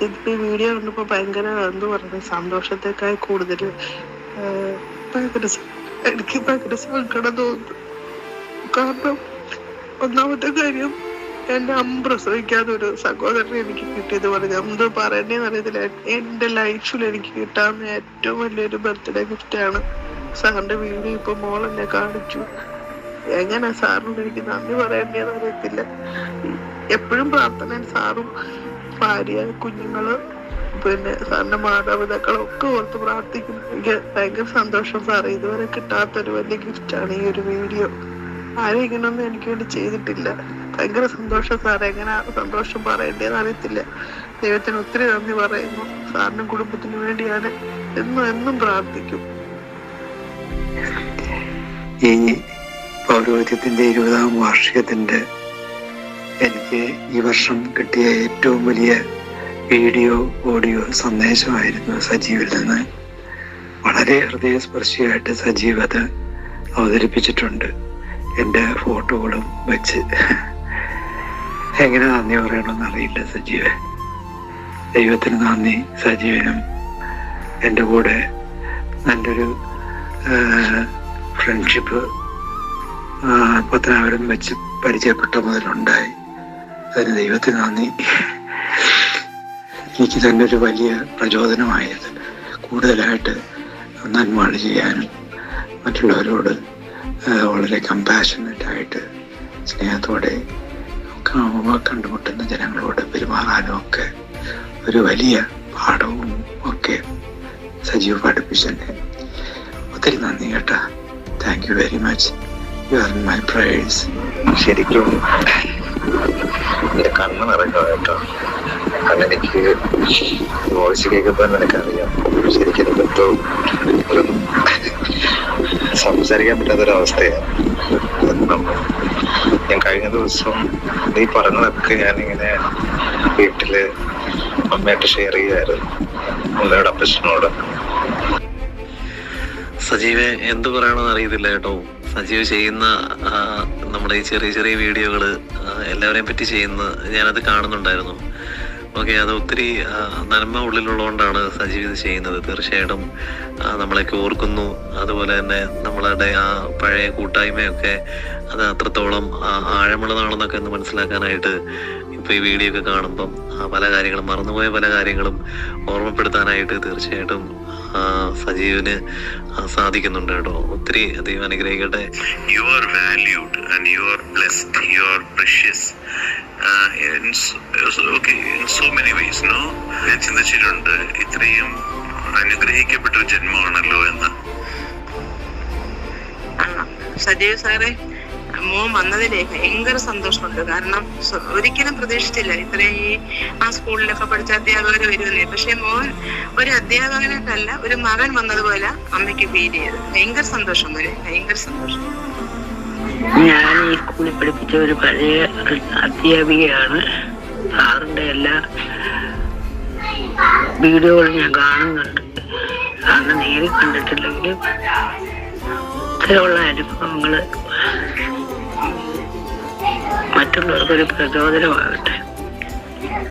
ഇതിപ്പോ വീഡിയോ കണ്ടപ്പോ ഭയങ്കര എന്ത് പറയുന്നത്, സന്തോഷത്തെക്കാൾ കൂടുതൽ എനിക്ക് ഭയങ്കര സങ്കടം തോന്നുന്നു. കാരണം ഒന്നാമത്തെ കാര്യം, എന്റെ അമ്മ പ്രസവിക്കാതെ ഒരു സഹോദരനെ എനിക്ക് കിട്ടിയത് പറഞ്ഞ എന്ത് പറയണ്ടേന്ന് അറിയത്തില്ല. എന്റെ ലൈഫിൽ എനിക്ക് കിട്ടാവുന്ന ഏറ്റവും വലിയൊരു ബർത്ത്ഡേ ഗിഫ്റ്റാണ് സാറിന്റെ വീഡിയോ. ഇപ്പൊ മോളെന്നെ കാണിച്ചു. എങ്ങനെ സാറിനോട് എനിക്ക് നന്ദി പറയണ്ടേന്ന് അറിയത്തില്ല. എപ്പോഴും പ്രാർത്ഥന സാറും ഭാര്യ, കുഞ്ഞുങ്ങള്, പിന്നെ സാറിന്റെ മാതാപിതാക്കളും ഒക്കെ ഓർത്ത് പ്രാർത്ഥിക്കുന്നു. എനിക്ക് ഭയങ്കര സന്തോഷം സാറേ. ഇതുവരെ കിട്ടാത്തൊരു വലിയ ഗിഫ്റ്റാണ് ഈ ഒരു വീഡിയോ. ആരും ഇങ്ങനൊന്നും എനിക്ക് വേണ്ടി ചെയ്തിട്ടില്ല. ഭയങ്കര സന്തോഷം സാറേ. എങ്ങനെ സന്തോഷം പറയണ്ടേന്ന് അറിയത്തില്ല. ദൈവത്തിന് ഒത്തിരി നന്ദി പറയുന്നു. സാറിനും കുടുംബത്തിനു വേണ്ടി ഞാൻ എന്നും എന്നും പ്രാർത്ഥിക്കും. ഈ പൗരോഹിത്യത്തിന്റെ 20ാം വാർഷികത്തിന്റെ എനിക്ക് ഈ വർഷം കിട്ടിയ ഏറ്റവും വലിയ വീഡിയോ ഓഡിയോ സന്ദേശമായിരുന്നു സജീവിൽ നിന്ന്. വളരെ ഹൃദയസ്പർശിയായിട്ട് സജീവ് അത് അവതരിപ്പിച്ചിട്ടുണ്ട്. എൻ്റെ ഫോട്ടോകളും വെച്ച് എങ്ങനെ നന്ദി പറയണമെന്ന് അറിയില്ല സജീവ്. ദൈവത്തിന് നന്ദി. സജീവനും എൻ്റെ കൂടെ നല്ലൊരു ഫ്രണ്ട്ഷിപ്പ് പത്തനാപുരം വെച്ച് പരിചയപ്പെട്ട മുതലുണ്ടായി. അതിന് ദൈവത്തിന് നന്ദി. എനിക്ക് തന്നെ ഒരു വലിയ പ്രചോദനമായത് കൂടുതലായിട്ട് നന്മകൾ ചെയ്യാനും മറ്റുള്ളവരോട് വളരെ കമ്പാഷനറ്റായിട്ട് സ്നേഹത്തോടെ കണ്ടുമുട്ടുന്ന ജനങ്ങളോട് പെരുമാറാനും ഒക്കെ ഒരു വലിയ പാഠവും ഒക്കെ സജീവ് പഠിപ്പിച്ചെന്നെ. ഒത്തിരി നന്ദി കേട്ടാ. Thank you very much. You are in my prayers. ശരിക്കും എന്റെ കണ്ണ് നിറഞ്ഞോ കേട്ടോ. അതെനിക്ക് വോയിസ് കേൾക്കുമ്പോൾ നിനക്കറിയാം. ശരിക്കും എനിക്കെന്തോ ഒരു സംസാരിക്കാൻ പറ്റാത്തൊരവസ്ഥയാണ്. ഞാൻ കഴിഞ്ഞ ദിവസം നീ പറഞ്ഞതൊക്കെ ഞാനിങ്ങനെ വീട്ടില് അമ്മയായിട്ട് ഷെയർ ചെയ്യായിരുന്നു, അമ്മയുടെ അപ്പച്ചനോട്. സജീവെ എന്ത് പറയണമെന്ന് അറിയത്തില്ല കേട്ടോ. സജീവ് ചെയ്യുന്ന നമ്മുടെ ഈ ചെറിയ ചെറിയ വീഡിയോകള് എല്ലാവരെയും പറ്റി ചെയ്യുന്ന ഞാനത് കാണുന്നുണ്ടായിരുന്നു. ഓക്കെ, അത് ഒത്തിരി നന്മ ഉള്ളിലുള്ളതുകൊണ്ടാണ് സജീവ് ഇത് ചെയ്യുന്നത്. തീർച്ചയായിട്ടും നമ്മളെയൊക്കെ ഓർക്കുന്നു. അതുപോലെ തന്നെ നമ്മളുടെ ആ പഴയ കൂട്ടായ്മയൊക്കെ അത് അത്രത്തോളം ആഴമുള്ളതാണെന്നൊക്കെ ഒന്ന് മനസ്സിലാക്കാനായിട്ട് ഇപ്പോൾ ഈ വീഡിയോ ഒക്കെ കാണുമ്പം പല കാര്യങ്ങളും, മറന്നുപോയ പല കാര്യങ്ങളും ഓർമ്മപ്പെടുത്താനായിട്ട് തീർച്ചയായിട്ടും സജീവിന് സാധിക്കുന്നുണ്ട് കേട്ടോ. ഒത്തിരി ദൈവം അനുഗ്രഹിക്കട്ടെ. You are valued and you are blessed. You are precious. In so many ways, no? ഞാൻ ചിന്തിച്ചിട്ടുണ്ട് ഇത്രയും അനുഗ്രഹിക്കപ്പെട്ട ഒരു ജന്മമാണല്ലോ എന്ന്. സജീവ് സാറേ, മോൻ വന്നതിലേ ഭയങ്കര സന്തോഷമുണ്ട്. കാരണം ഒരിക്കലും പ്രതീക്ഷിച്ചില്ല ഇത്രയും ആ സ്കൂളിലൊക്കെ പഠിച്ച അധ്യാപകർ വരുമെന്നേ. പക്ഷെ മോൻ ഒരു അധ്യാപകനായിട്ടല്ല, ഒരു മകൻ വന്നതുപോലെ അമ്മയ്ക്ക് ഫീൽ ചെയ്ത്. ഭയങ്കര സന്തോഷം വരെ, ഭയങ്കര സന്തോഷം. ഞാൻ ഈ സ്കൂളിൽ പഠിപ്പിച്ച ഒരു പഴയ അധ്യാപികയാണ്. സാറിന്റെ എല്ലാ വീഡിയോകളും ഞാൻ കാണുന്നുണ്ട്. സാറിനെ നേരിൽ കണ്ടിട്ടില്ലെങ്കിലും ഇത്തരമുള്ള അനുഭവങ്ങള് മറ്റുള്ളവർക്കൊരു പ്രചോദനമാകട്ടെ.